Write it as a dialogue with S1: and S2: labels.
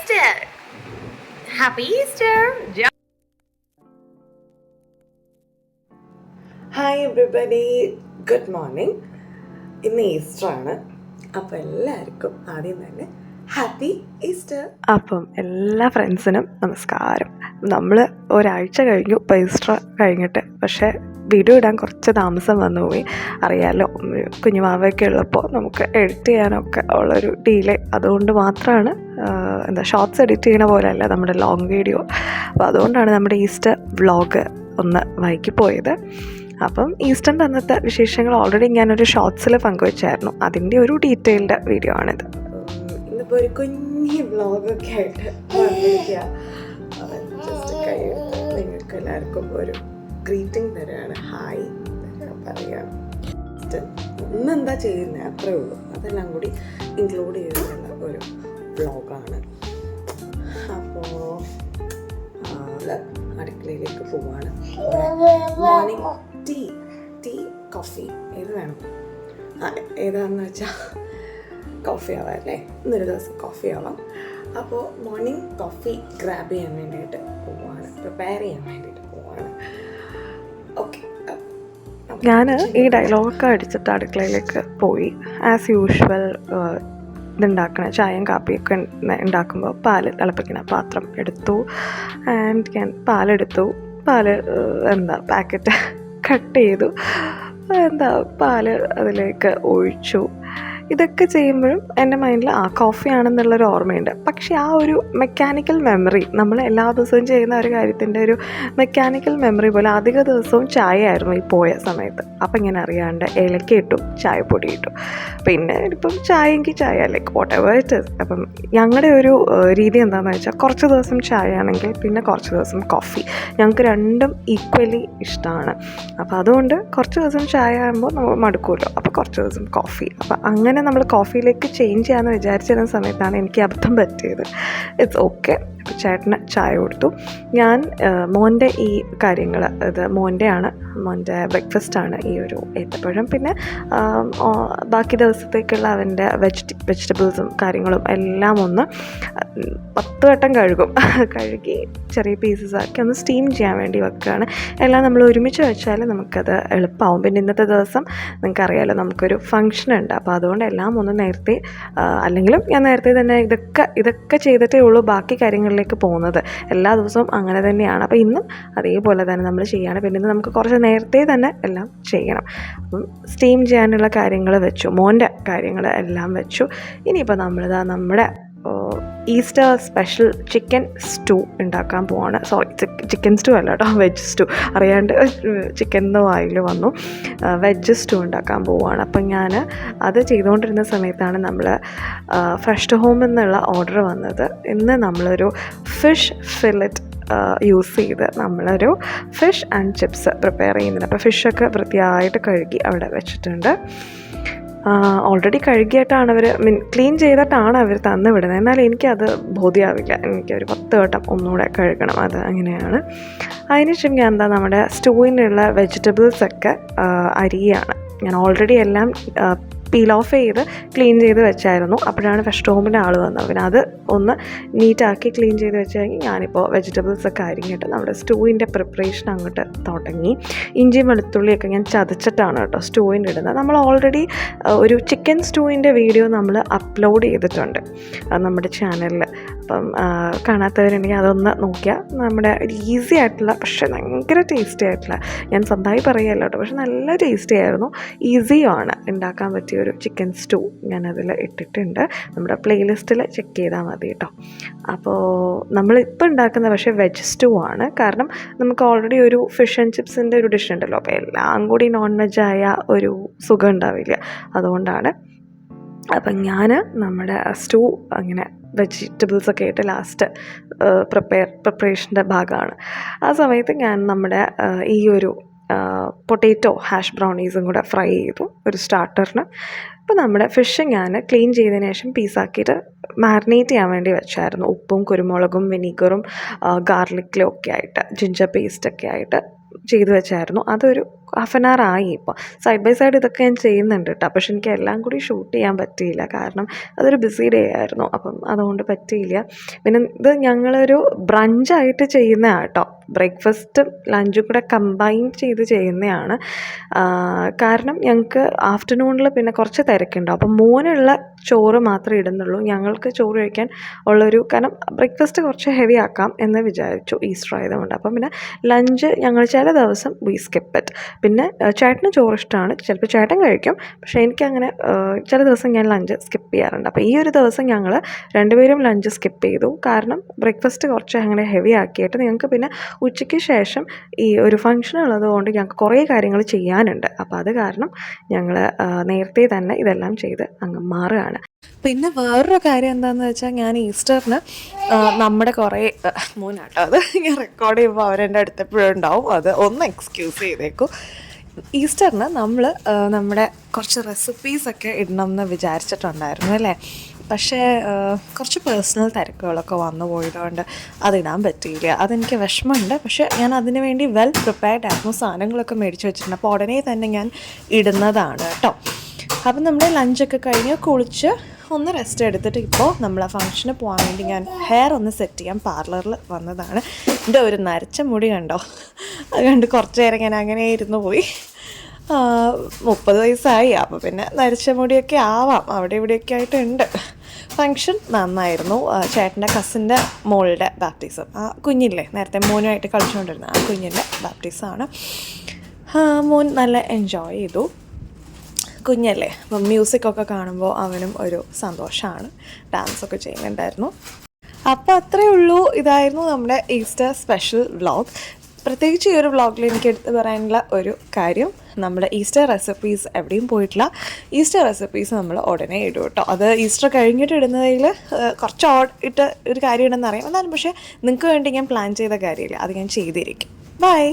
S1: Easter! Happy Easter!
S2: Hi everybody, good morning. ഇന്ന് Easter ആണ്. അപ്പോൾ എല്ലാവർക്കും ആദ്യം തന്നെ ഹാപ്പി ഈസ്റ്റർ. അപ്പം എല്ലാ ഫ്രണ്ട്സിനും നമസ്കാരം. നമ്മൾ ഒരാഴ്ച കഴിഞ്ഞു ഇപ്പോൾ ഈസ്റ്റർ കഴിഞ്ഞിട്ട്. പക്ഷേ വീഡിയോ ഇടാൻ കുറച്ച് താമസം വന്നുപോയി. അറിയാമല്ലോ, കുഞ്ഞുമാവയൊക്കെ ഉള്ളപ്പോൾ നമുക്ക് എഡിറ്റ് ചെയ്യാനൊക്കെ ഉള്ളൊരു ഡിലേ. അതുകൊണ്ട് മാത്രമാണ് ഷോർട്സ് എഡിറ്റ് ചെയ്യണ പോലെയല്ല നമ്മുടെ ലോങ് വീഡിയോ. അപ്പോൾ അതുകൊണ്ടാണ് നമ്മുടെ ഈസ്റ്റർ വ്ളോഗ് ഒന്ന് വൈകിപ്പോയത്. അപ്പം ഈസ്റ്ററിൻ്റെ അന്നത്തെ വിശേഷങ്ങൾ ഓൾറെഡി ഞാനൊരു ഷോർട്സിൽ പങ്കുവച്ചായിരുന്നു. അതിൻ്റെ ഒരു ഡീറ്റെയിൽഡ് വീഡിയോ ആണിത്. ഇന്നിപ്പോൾ ഒരു കുഞ്ഞി വ്ളോഗൊക്കെ ആയിട്ട് വന്നിരിക്കുക. ജസ്റ്റ് കൈയെടുത്ത് നിങ്ങൾക്ക് എല്ലാവർക്കും ഒരു ഗ്രീറ്റിംഗ് തരാണ്, ഹായ് പറയുകയാണ്. ഇന്നെന്താ ചെയ്യുന്നത് അത്രേ ഉള്ളൂ. അതെല്ലാം കൂടി ഇൻക്ലൂഡ് ചെയ്തിട്ടുള്ള ഒരു വ്ളോഗാണ്. അപ്പോൾ അടുക്കളയിലേക്ക് പോവാണ്. മോർണിംഗ് ടീ കോഫി ഏത് വേണം? ഏതാണെന്ന് വെച്ചാൽ കോഫി ആവാം അല്ലേ, ഇന്നൊരു ദിവസം കോഫി ആവാം. അപ്പോൾ മോർണിംഗ് കോഫി ഗ്രാബ് ചെയ്യാൻ വേണ്ടിയിട്ട് പോവാണ്, പ്രിപ്പയർ ചെയ്യാൻ വേണ്ടിയിട്ട് പോവാണ്. ഓക്കെ, ഞാൻ ഈ ഡയലോഗൊക്കെ അടിച്ചിട്ട് അടുക്കളയിലേക്ക് പോയി. ആസ് യൂഷ്വൽ ഇതുണ്ടാക്കണ ചായയും കാപ്പിയൊക്കെ ഉണ്ടാക്കുമ്പോൾ പാല് തിളപ്പിക്കണ പാത്രം എടുത്തു. ആൻഡ് ഞാൻ പാലെടുത്തു. പാക്കറ്റ് കട്ട് ചെയ്തു. പാല് അതിലേക്ക് ഒഴിച്ചു. ഇതൊക്കെ ചെയ്യുമ്പോഴും എൻ്റെ മൈൻഡിൽ കോഫി ആണെന്നുള്ളൊരു ഓർമ്മയുണ്ട്. പക്ഷേ ആ ഒരു മെക്കാനിക്കൽ മെമ്മറി, നമ്മൾ എല്ലാ ദിവസവും ചെയ്യുന്ന ഒരു കാര്യത്തിൻ്റെ ഒരു മെക്കാനിക്കൽ മെമ്മറി പോലെ അധിക ദിവസവും ചായ ആയിരുന്നു ഈ പോയ സമയത്ത്. അപ്പം ഇങ്ങനെ അറിയാണ്ട് ഏലക്ക ഇട്ടു, ചായപ്പൊടി ഇട്ടു. പിന്നെ ഇപ്പം ചായയെങ്കിൽ ചായ, like what ever it is. അപ്പം ഞങ്ങളുടെ ഒരു രീതി എന്താണെന്ന് വെച്ചാൽ കുറച്ച് ദിവസം ചായ ആണെങ്കിൽ പിന്നെ കുറച്ച് ദിവസം കോഫി. ഞങ്ങൾക്ക് രണ്ടും ഈക്വലി ഇഷ്ടമാണ്. അപ്പോൾ അതുകൊണ്ട് കുറച്ച് ദിവസം ചായ ആകുമ്പോൾ നമ്മൾ മടുക്കുമല്ലോ, അപ്പോൾ കുറച്ച് ദിവസം കോഫി. അപ്പോൾ അങ്ങനെ നമ്മൾ കോഫിയിലേക്ക് ചേഞ്ച് ചെയ്യാമെന്ന് വിചാരിച്ചിരുന്ന സമയത്താണ് എനിക്ക് അബദ്ധം പറ്റിയത്. It's okay. ചേട്ടന് ചായ കൊടുത്തു. ഞാൻ മോൻ്റെ ഈ കാര്യങ്ങൾ, ഇത് മോൻ്റെ ബ്രേക്ക്ഫാസ്റ്റാണ് ഈ ഒരു ഏത്തപ്പഴം. പിന്നെ ബാക്കി ദിവസത്തേക്കുള്ള അവൻ്റെ വെജിറ്റബിൾസും കാര്യങ്ങളും എല്ലാം ഒന്ന് 10 വട്ടം കഴുകി ചെറിയ പീസസ് ആക്കി ഒന്ന് സ്റ്റീം ചെയ്യാൻ വേണ്ടി വെക്കുകയാണ്. എല്ലാം നമ്മൾ ഒരുമിച്ച് വെച്ചാൽ നമുക്കത് എളുപ്പമാവും. പിന്നെ ഇന്നത്തെ ദിവസം നിങ്ങൾക്കറിയാമല്ലോ, നമുക്കൊരു ഫംഗ്ഷൻ ഉണ്ട്. അപ്പോൾ അതുകൊണ്ട് എല്ലാം ഒന്ന് നേരത്തെ, അല്ലെങ്കിലും ഞാൻ നേരത്തെ തന്നെ ഇതൊക്കെ ചെയ്തിട്ടേ ഉള്ളൂ ബാക്കി കാര്യങ്ങളിലേക്ക് പോകുന്നത്. എല്ലാ ദിവസവും അങ്ങനെ തന്നെയാണ്. അപ്പോൾ ഇന്നും അതേപോലെ തന്നെ നമ്മൾ ചെയ്യാണ്. പിന്നെ ഇന്ന് നമുക്ക് കുറച്ച് നേരത്തെ തന്നെ എല്ലാം ചെയ്യണം. അപ്പം സ്റ്റീം ചെയ്യാനുള്ള കാര്യങ്ങൾ വെച്ചു, മോൻ്റെ കാര്യങ്ങൾ എല്ലാം വെച്ചു. ഇനിയിപ്പോൾ നമ്മുടെ ഈസ്റ്റർ സ്പെഷ്യൽ ചിക്കൻ സ്റ്റൂ ഉണ്ടാക്കാൻ പോവാണ്. സോറി, ചിക്കൻ സ്റ്റൂ അല്ല കേട്ടോ, വെജ് സ്റ്റൂ. അറിയാണ്ട് ചിക്കൻ എന്ന് വായിൽ വന്നു. വെജ് സ്റ്റൂ ഉണ്ടാക്കാൻ പോവുകയാണ്. അപ്പം ഞാൻ അത് ചെയ്തുകൊണ്ടിരുന്ന സമയത്താണ് നമ്മൾ ഫ്രഷ് ടു ഹോം എന്നുള്ള ഓർഡർ വന്നത്. ഇന്ന് നമ്മളൊരു ഫിഷ് ഫില്ലറ്റ് യൂസ് ചെയ്ത് നമ്മളൊരു ഫിഷ് ആൻഡ് ചിപ്സ് പ്രിപ്പയർ ചെയ്യുന്നുണ്ട്. അപ്പോൾ ഫിഷൊക്കെ വൃത്തിയായിട്ട് കഴുകി അവിടെ വെച്ചിട്ടുണ്ട്. ഓൾറെഡി കഴുകിയിട്ടാണ് ക്ലീൻ ചെയ്തിട്ടാണ് അവർ തന്നു വിടുന്നത്. എന്നാൽ എനിക്കത് ബോധ്യമാവില്ല. എനിക്കൊരു 10 വട്ടം ഒന്നുകൂടെ കഴുകണം. അത് അങ്ങനെയാണ്. അതിനുശേഷം ഞാൻ നമ്മുടെ സ്റ്റൂവിനുള്ള വെജിറ്റബിൾസൊക്കെ അരിയാണ്. ഞാൻ ഓൾറെഡി എല്ലാം പീൽ ഓഫ് ചെയ്ത് ക്ലീൻ ചെയ്ത് വെച്ചായിരുന്നു. അപ്പോഴാണ് ഫസ്റ്റ് ഹോമിൻ്റെ ആൾ വന്നത്. പിന്നെ അത് ഒന്ന് നീറ്റാക്കി ക്ലീൻ ചെയ്ത് വെച്ച് കഴിഞ്ഞ് ഞാനിപ്പോൾ വെജിറ്റബിൾസൊക്കെ അരിഞ്ഞിട്ട് നമ്മുടെ സ്റ്റൂവിൻ്റെ പ്രിപ്പറേഷൻ അങ്ങോട്ട് തുടങ്ങി. ഇഞ്ചിയും വെളുത്തുള്ളിയൊക്കെ ഞാൻ ചതച്ചിട്ടാണ് കേട്ടോ സ്റ്റൂവിൻ്റെ ഇടുന്നത്. നമ്മൾ ഓൾറെഡി ഒരു ചിക്കൻ സ്റ്റൂവിൻ്റെ വീഡിയോ നമ്മൾ അപ്ലോഡ് ചെയ്തിട്ടുണ്ട് നമ്മുടെ ചാനലിൽ. അപ്പം കാണാത്തവരുണ്ടെങ്കിൽ അതൊന്ന് നോക്കിയാൽ നമ്മുടെ ഈസി ആയിട്ടുള്ള പക്ഷേ ഭയങ്കര ടേസ്റ്റി ആയിട്ടുള്ള, ഞാൻ സ്വന്തമായി പറയുകയല്ല കേട്ടോ, പക്ഷെ നല്ല ടേസ്റ്റി ആയിരുന്നു, ഈസിയുമാണ് ഉണ്ടാക്കാൻ പറ്റിയ ഒരു ചിക്കൻ സ്റ്റൂ ഞാനതിൽ ഇട്ടിട്ടുണ്ട്. നമ്മുടെ പ്ലേലിസ്റ്റിൽ ചെക്ക് ചെയ്താൽ മതി കേട്ടോ. അപ്പോൾ നമ്മളിപ്പോൾ ഉണ്ടാക്കുന്ന പക്ഷേ വെജ് സ്റ്റൂ ആണ്. കാരണം നമുക്ക് ഓൾറെഡി ഒരു ഫിഷ് ആൻഡ് ചിപ്സിൻ്റെ ഒരു ഡിഷ് ഉണ്ടല്ലോ. അപ്പോൾ എല്ലാം കൂടി നോൺ വെജായ ഒരു സുഖം ഉണ്ടാവില്ല. അതുകൊണ്ടാണ്. അപ്പം ഞാൻ നമ്മുടെ സ്റ്റൂ അങ്ങനെ വെജിറ്റബിൾസൊക്കെ ആയിട്ട് ലാസ്റ്റ് പ്രിപ്പറേഷൻ്റെ ഭാഗമാണ്. ആ സമയത്ത് ഞാൻ നമ്മുടെ ഈ ഒരു പൊട്ടാറ്റോ ഹാഷ് ബ്രൗണീസും കൂടെ ഫ്രൈ ചെയ്തു ഒരു സ്റ്റാർട്ടറിന്. അപ്പോൾ നമ്മുടെ ഫിഷ് ഞാൻ ക്ലീൻ ചെയ്തതിന് ശേഷം പീസാക്കിയിട്ട് മാരിനേറ്റ് ചെയ്യാൻ വേണ്ടി വെച്ചായിരുന്നു. ഉപ്പും കുരുമുളകും വിനീഗറും ഗാർലിക്കിലും ഒക്കെ ആയിട്ട് ജിഞ്ചർ പേസ്റ്റൊക്കെ ആയിട്ട് ചെയ്ത് വെച്ചായിരുന്നു. അതൊരു ഹാഫ് ആൻ അവർ ആയി ഇപ്പോൾ. സൈഡ് ബൈ സൈഡ് ഇതൊക്കെ ഞാൻ ചെയ്യുന്നുണ്ട് കേട്ടോ. പക്ഷെ എനിക്ക് എല്ലാം കൂടി ഷൂട്ട് ചെയ്യാൻ പറ്റിയില്ല, കാരണം അതൊരു ബിസി ഡേ ആയിരുന്നു. അപ്പം അതുകൊണ്ട് പറ്റിയില്ല. പിന്നെ ഇത് ഞങ്ങളൊരു ബ്രഞ്ചായിട്ട് ചെയ്യുന്നതാണ് കേട്ടോ. ബ്രേക്ക്ഫാസ്റ്റും ലഞ്ചും കൂടെ കമ്പൈൻ ചെയ്ത് ചെയ്യുന്നതാണ്. കാരണം ഞങ്ങൾക്ക് ആഫ്റ്റർനൂണിൽ പിന്നെ കുറച്ച് തിരക്കുണ്ടാവും. അപ്പം മോനുള്ള ചോറ് മാത്രമേ ഇടുന്നുള്ളൂ. ഞങ്ങൾക്ക് ചോറ് കഴിക്കാൻ ഉള്ളൊരു, കാരണം ബ്രേക്ക്ഫാസ്റ്റ് കുറച്ച് ഹെവി ആക്കാം എന്ന് വിചാരിച്ചു ഈസ്റ്റർ ആയതുകൊണ്ട്. അപ്പം പിന്നെ ലഞ്ച് ഞങ്ങൾ ചില ദിവസം വി സ്കിപ്പ് ഇറ്റ്. പിന്നെ ചേട്ടന് ചോറ് ഇഷ്ടമാണ്, ചിലപ്പോൾ ചേട്ടൻ കഴിക്കും. പക്ഷേ എനിക്കങ്ങനെ ചില ദിവസം ഞാൻ ലഞ്ച് സ്കിപ്പ് ചെയ്യാറുണ്ട്. അപ്പോൾ ഈ ഒരു ദിവസം ഞങ്ങൾ രണ്ടുപേരും ലഞ്ച് സ്കിപ്പ് ചെയ്തു. കാരണം ബ്രേക്ക്ഫാസ്റ്റ് കുറച്ച് അങ്ങനെ ഹെവി ആക്കിയിട്ട് ഞങ്ങൾക്ക് പിന്നെ ഉച്ചയ്ക്ക് ശേഷം ഈ ഒരു ഫംഗ്ഷൻ ഉള്ളതുകൊണ്ട് ഞങ്ങൾക്ക് കുറേ കാര്യങ്ങൾ ചെയ്യാനുണ്ട്. അപ്പോൾ അത് കാരണം ഞങ്ങൾ നേരത്തെ തന്നെ ഇതെല്ലാം ചെയ്ത് അങ്ങ് മാറുകയാണ്. പിന്നെ വേറൊരു കാര്യം എന്താണെന്ന് വെച്ചാൽ, ഞാൻ ഈസ്റ്ററിന് നമ്മുടെ കുറേ മൂന്നാട്ടോ അത് ഞാൻ റെക്കോർഡ് ചെയ്യുമ്പോൾ അവരെൻ്റെ അടുത്തെപ്പോഴും ഉണ്ടാവും, അത് ഒന്ന് എക്സ്ക്യൂസ് ചെയ്തേക്കും. ഈസ്റ്ററിന് നമ്മൾ നമ്മുടെ കുറച്ച് റെസിപ്പീസൊക്കെ ഇടണം എന്ന് വിചാരിച്ചിട്ടുണ്ടായിരുന്നു അല്ലേ. പക്ഷേ കുറച്ച് പേഴ്സണൽ തിരക്കുകളൊക്കെ വന്നു പോയതുകൊണ്ട് അതിടാൻ പറ്റിയില്ല. അതെനിക്ക് വിഷമമുണ്ട്. പക്ഷേ ഞാൻ അതിന് വേണ്ടി വെൽ പ്രിപ്പയർഡ് ആയിരുന്നു, സാധനങ്ങളൊക്കെ മേടിച്ച് വെച്ചിട്ടുണ്ട്. അപ്പോൾ ഉടനെ തന്നെ ഞാൻ ഇടുന്നതാണ് കേട്ടോ. അപ്പം നമ്മുടെ ലഞ്ചൊക്കെ കഴിഞ്ഞ് കുളിച്ച് ഒന്ന് റെസ്റ്റ് എടുത്തിട്ട് ഇപ്പോൾ നമ്മൾ ആ ഫംഗ്ഷന് പോകാൻ വേണ്ടി ഞാൻ ഹെയർ ഒന്ന് സെറ്റ് ചെയ്യാൻ പാർലറിൽ വന്നതാണ്. എൻ്റെ ഒരു നരച്ച മുടി കണ്ടോ, അത് കണ്ട് കുറച്ച് നേരം ഞാൻ അങ്ങനെ ഇരുന്ന് പോയി. 30 വയസ്സായി, അപ്പോൾ പിന്നെ നരച്ച മുടിയൊക്കെ ആവാം, അവിടെ ഇവിടെയൊക്കെ ആയിട്ടുണ്ട്. ഫങ്ഷൻ നന്നായിരുന്നു. ചേട്ടൻ്റെ കസിൻ്റെ മോളുടെ ബാപ്റ്റിസം, ആ കുഞ്ഞില്ലേ നേരത്തെ മോനുമായിട്ട് കളിച്ചുകൊണ്ടിരുന്ന ആ കുഞ്ഞിൻ്റെ ബാപ്റ്റിസമാണ്. മോൻ നല്ല എൻജോയ് ചെയ്തു. കുഞ്ഞല്ലേ, അപ്പം മ്യൂസിക്കൊക്കെ കാണുമ്പോൾ അവനും ഒരു സന്തോഷമാണ്. ഡാൻസൊക്കെ ചെയ്യുന്നുണ്ടായിരുന്നു. അപ്പോൾ അത്രയേ ഉള്ളൂ. ഇതായിരുന്നു നമ്മുടെ ഈസ്റ്റർ സ്പെഷ്യൽ വ്ളോഗ്. പ്രത്യേകിച്ച് ഈ ഒരു വ്ളോഗിൽ എനിക്ക് എടുത്ത് പറയാനുള്ള ഒരു കാര്യം, നമ്മുടെ ഈസ്റ്റർ റെസിപ്പീസ് എവിടെയും പോയിട്ടില്ല. ഈസ്റ്റർ റെസിപ്പീസ് നമ്മൾ ഉടനെ ഇടും കേട്ടോ. അത് ഈസ്റ്റർ കഴിഞ്ഞിട്ട് ഇടുന്നതിൽ കുറച്ച് ഇട്ട് ഒരു കാര്യം ഉണ്ടെന്ന് അറിയാം. എന്നാലും പക്ഷേ നിങ്ങൾക്ക് വേണ്ടി ഞാൻ പ്ലാൻ ചെയ്ത കാര്യമില്ല, അത് ഞാൻ ചെയ്തിരിക്കും. ബൈ.